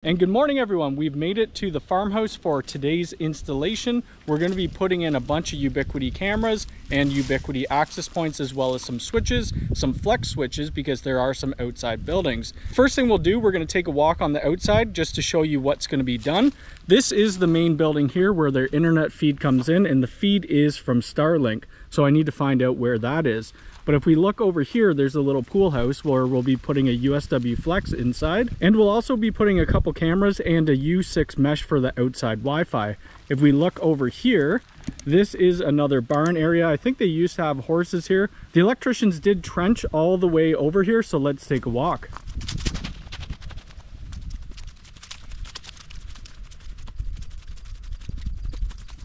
And good morning everyone, we've made it to the farmhouse for today's installation. We're going to be putting in a bunch of Ubiquiti cameras and Ubiquiti access points, as well as some switches, some flex switches, because there are some outside buildings. First thing we'll do, we're going to take a walk on the outside just to show you what's going to be done. This is the main building here where their internet feed comes in, and the feed is from Starlink. So I need to find out where that is. But if we look over here, there's a little pool house where we'll be putting a USW flex inside, and we'll also be putting a couple cameras and a U6 mesh for the outside Wi-Fi. If we look over here, this is another barn area. I think they used to have horses here. The electricians did trench all the way over here, so let's take a walk.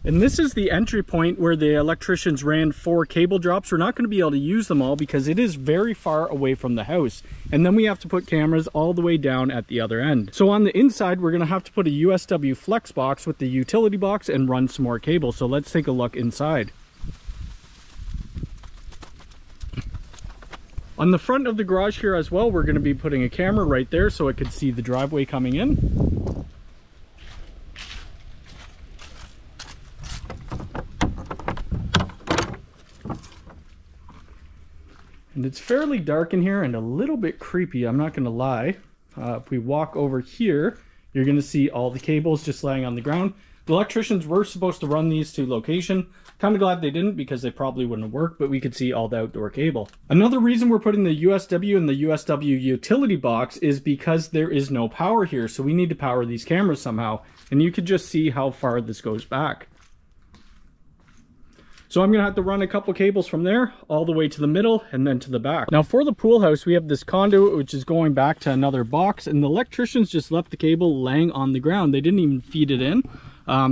And this is the entry point where the electricians ran 4 cable drops. We're not going to be able to use them all because it is very far away from the house. And then we have to put cameras all the way down at the other end. So on the inside, we're going to have to put a USW flex box with the utility box and run some more cable. So let's take a look inside. On the front of the garage here as well, we're going to be putting a camera right there so it could see the driveway coming in. And it's fairly dark in here and a little bit creepy, I'm not going to lie. If we walk over here, you're going to see all the cables just laying on the ground. The electricians were supposed to run these to location. Kind of glad they didn't because they probably wouldn't have worked, but we could see all the outdoor cable. Another reason we're putting the USW in the USW utility box is because there is no power here, so we need to power these cameras somehow. And you could just see how far this goes back. So I'm going to have to run a couple cables from there all the way to the middle and then to the back. Now for the pool house, we have this conduit which is going back to another box, and the electricians just left the cable laying on the ground. They didn't even feed it in.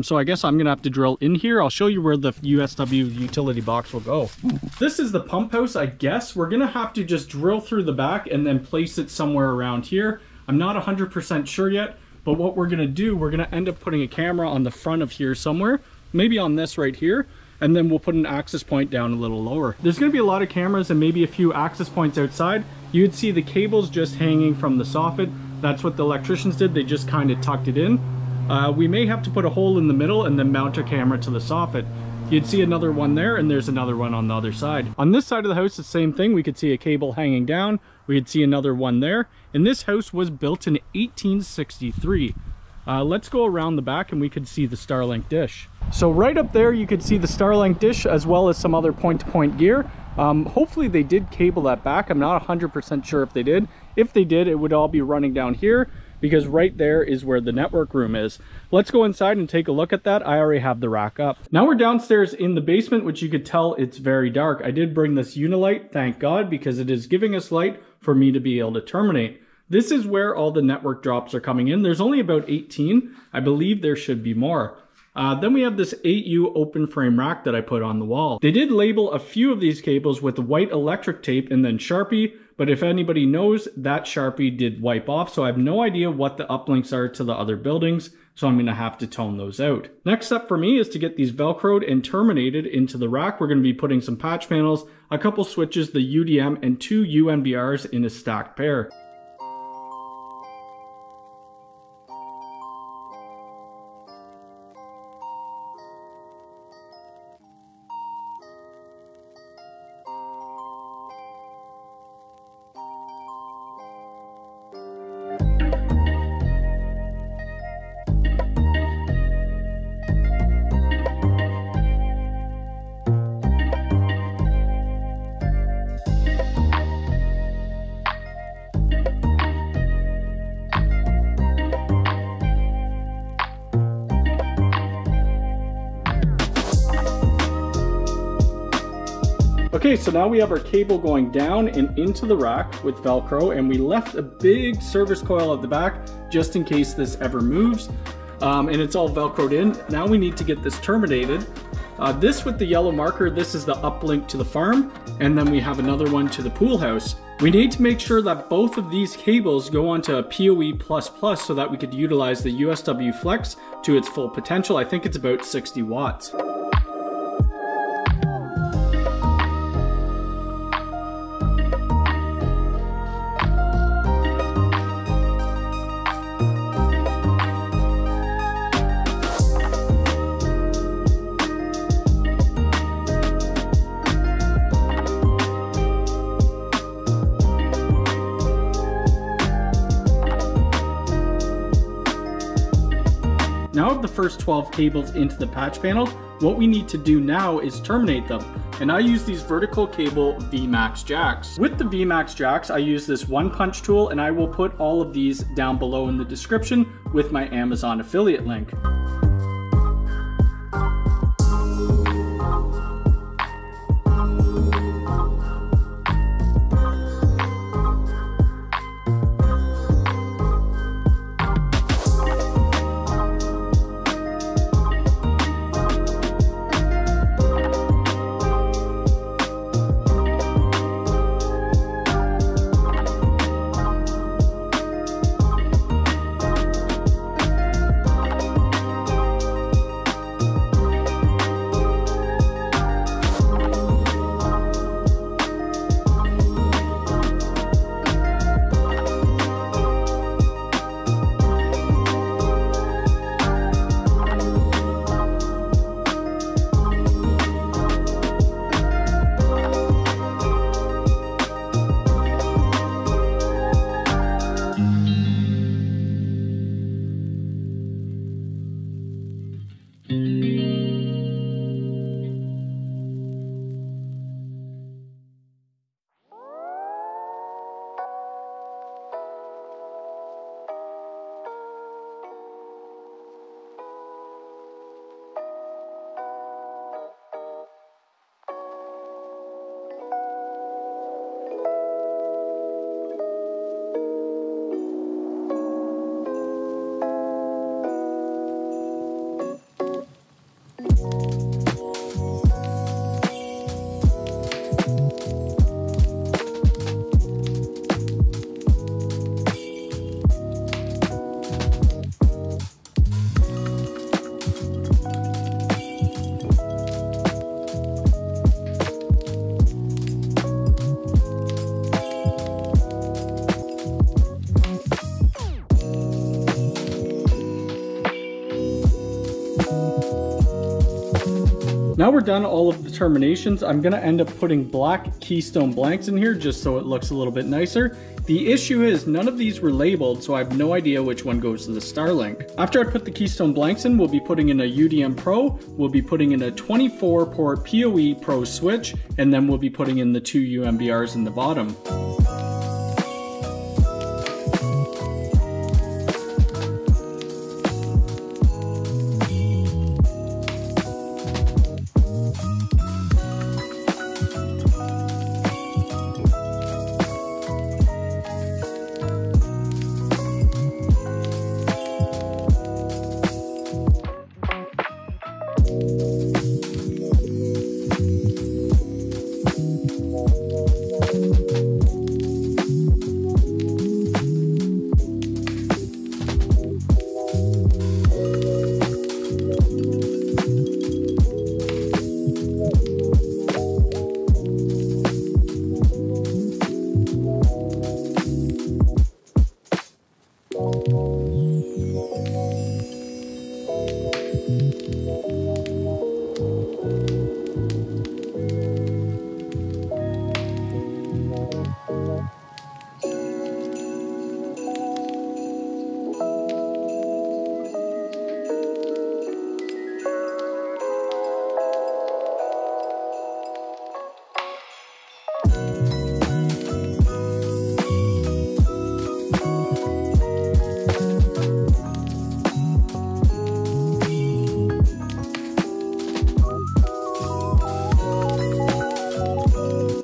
So I guess I'm going to have to drill in here. I'll show you where the USW utility box will go. This is the pump house, I guess. We're going to have to just drill through the back and then place it somewhere around here. I'm not 100% sure yet, but what we're going to do, we're going to end up putting a camera on the front of here somewhere, maybe on this right here. And then we'll put an access point down a little lower. There's going to be a lot of cameras and maybe a few access points outside. You'd see the cables just hanging from the soffit. That's what the electricians did. They just kind of tucked it in. We may have to put a hole in the middle and then mount a camera to the soffit. You'd see another one there, and there's another one on the other side. On this side of the house, the same thing. We could see a cable hanging down. We could see another one there. And this house was built in 1863. Let's go around the back and we could see the Starlink dish. So right up there you could see the Starlink dish as well as some other point-to-point gear. Hopefully they did cable that back. I'm not 100% sure if they did. If they did, it would all be running down here because right there is where the network room is. Let's go inside and take a look at that. I already have the rack up. Now we're downstairs in the basement, which you could tell it's very dark. I did bring this Unilight, thank God, because it is giving us light for me to be able to terminate. This is where all the network drops are coming in. There's only about 18. I believe there should be more. Then we have this 8U open frame rack that I put on the wall. They did label a few of these cables with white electric tape and then Sharpie, but if anybody knows, that Sharpie did wipe off, so I have no idea what the uplinks are to the other buildings, so I'm going to have to tone those out. Next step for me is to get these Velcroed and terminated into the rack. We're going to be putting some patch panels, a couple switches, the UDM, and 2 UNBRs in a stacked pair. Okay, so now we have our cable going down and into the rack with Velcro, and we left a big service coil at the back just in case this ever moves. And it's all Velcroed in. Now we need to get this terminated. This with the yellow marker, this is the uplink to the farm, and then we have another one to the pool house. We need to make sure that both of these cables go onto a PoE++ so that we could utilize the USW Flex to its full potential. I think it's about 60 watts. Now I have the first 12 cables into the patch panel. What we need to do now is terminate them. And I use these vertical cable VMAX jacks. With the VMAX jacks, I use this one punch tool, and I will put all of these down below in the description with my Amazon affiliate link. Now we're done all of the terminations. I'm gonna end up putting black keystone blanks in here just so it looks a little bit nicer. The issue is none of these were labeled, so I have no idea which one goes to the Starlink. After I put the keystone blanks in, we'll be putting in a UDM Pro, we'll be putting in a 24 port PoE Pro switch, and then we'll be putting in the 2 UMBRs in the bottom.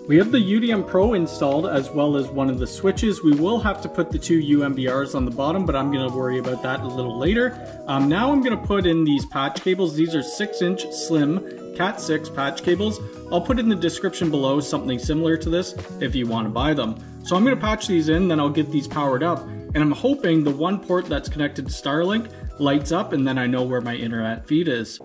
We have the UDM Pro installed as well as one of the switches. We will have to put the 2 UMBRs on the bottom, but I'm going to worry about that a little later. Now I'm going to put in these patch cables. These are 6-inch slim Cat 6 patch cables. I'll put in the description below something similar to this if you want to buy them. So I'm going to patch these in, then I'll get these powered up. And I'm hoping the one port that's connected to Starlink lights up, and then I know where my internet feed is.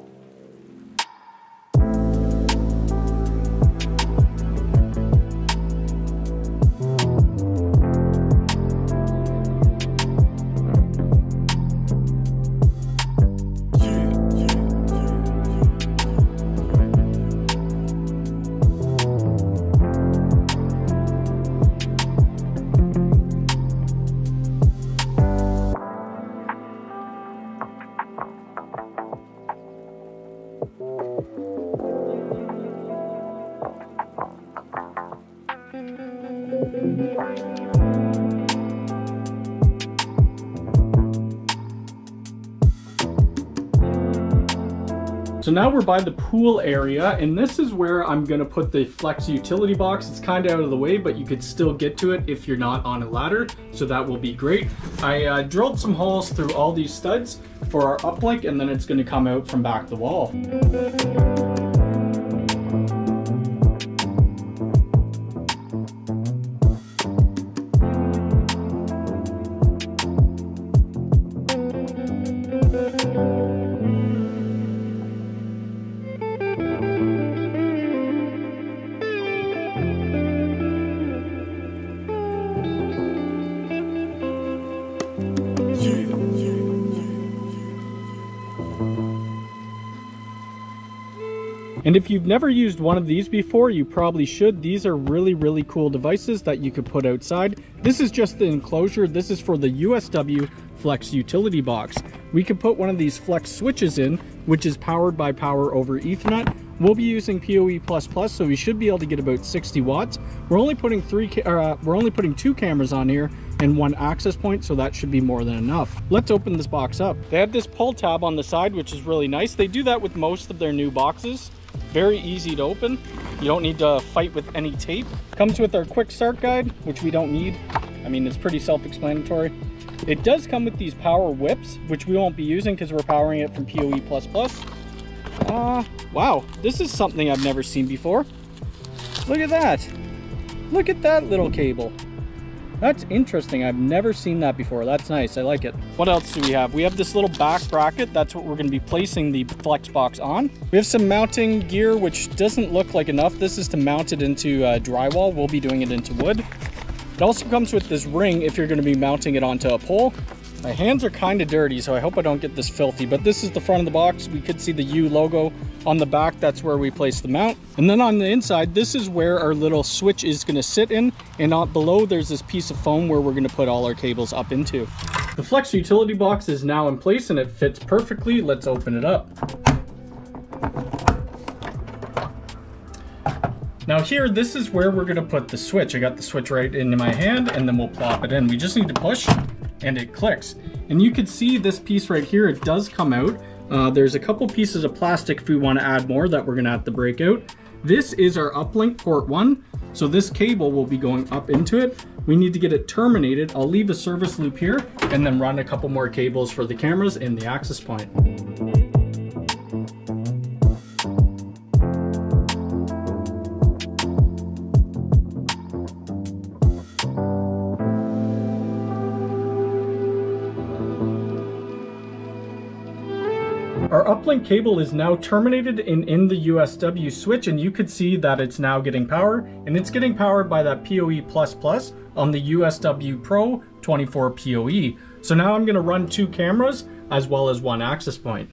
So now we're by the pool area, and this is where I'm gonna put the flex utility box. It's kind of out of the way, but you could still get to it if you're not on a ladder, so that will be great. I drilled some holes through all these studs for our uplink, and then it's gonna come out from back the wall. And if you've never used one of these before, you probably should. These are really, really cool devices that you could put outside. This is just the enclosure. This is for the USW Flex utility box. We could put one of these flex switches in, which is powered by power over Ethernet. We'll be using PoE++, so we should be able to get about 60 watts. We're only putting two cameras on here and one access point, so that should be more than enough. Let's open this box up. They have this pull tab on the side, which is really nice. They do that with most of their new boxes. Very easy to open. You don't need to fight with any tape. Comes with our quick start guide, which we don't need. I mean, it's pretty self-explanatory. It does come with these power whips, which we won't be using because we're powering it from PoE++. Wow, this is something I've never seen before. Look at that. Look at that little cable. That's interesting. I've never seen that before. That's nice. I like it. What else do we have? We have this little back bracket. That's what we're going to be placing the flex box on. We have some mounting gear, which doesn't look like enough. This is to mount it into drywall. We'll be doing it into wood. It also comes with this ring if you're going to be mounting it onto a pole. My hands are kind of dirty, so I hope I don't get this filthy, but this is the front of the box. We could see the U logo on the back. That's where we place the mount. And then on the inside, this is where our little switch is going to sit in, and below there's this piece of foam where we're going to put all our cables up into. The flex utility box is now in place and it fits perfectly. Let's open it up. Now here, this is where we're going to put the switch. I got the switch right into my hand, and then we'll plop it in. We just need to push and it clicks. And you can see this piece right here, it does come out. There's a couple pieces of plastic if we want to add more that we're going to have to break out. This is our uplink port 1. So this cable will be going up into it. We need to get it terminated. I'll leave a service loop here and then run a couple more cables for the cameras and the access point. Our uplink cable is now terminated and in the USW switch, and you could see that it's now getting power, and it's getting powered by that PoE++ on the USW Pro 24 PoE. So now I'm going to run 2 cameras as well as 1 access point.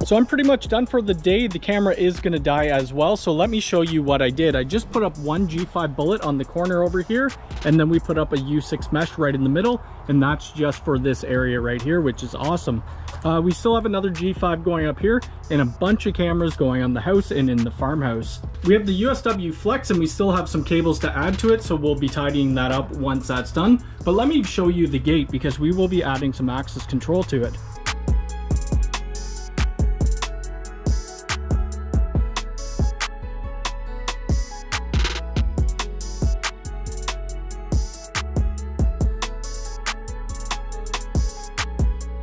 So I'm pretty much done for the day. The camera is going to die as well, so let me show you what I did. I just put up 1 G5 bullet on the corner over here, and then we put up a U6 mesh right in the middle, and that's just for this area right here, which is awesome. We still have another G5 going up here and a bunch of cameras going on the house and in the farmhouse. We have the USW Flex, and we still have some cables to add to it, so we'll be tidying that up once that's done. But let me show you the gate because we will be adding some access control to it.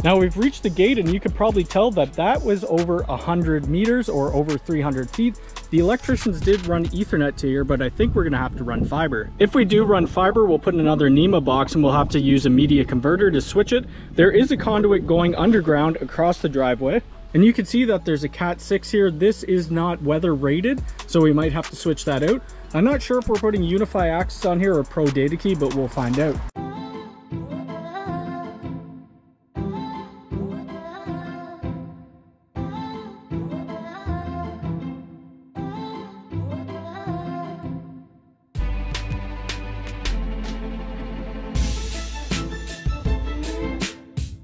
Now we've reached the gate, and you could probably tell that that was over 100 meters or over 300 feet. The electricians did run Ethernet to here, but I think we're gonna have to run fiber. If we do run fiber, we'll put in another NEMA box and we'll have to use a media converter to switch it. There is a conduit going underground across the driveway. And you can see that there's a Cat 6 here. This is not weather rated, so we might have to switch that out. I'm not sure if we're putting Unifi access on here or Pro Data Key, but we'll find out.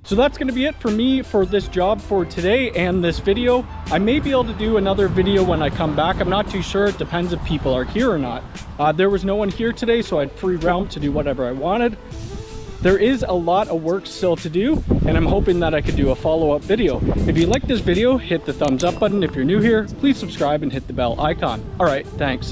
So that's going to be it for me for this job for today and this video. I may be able to do another video when I come back. I'm not too sure. It depends if people are here or not. There was no one here today, so I had free realm to do whatever I wanted. There is a lot of work still to do, and I'm hoping that I could do a follow-up video. If you like this video, hit the thumbs up button. If you're new here, please subscribe and hit the bell icon. All right, thanks.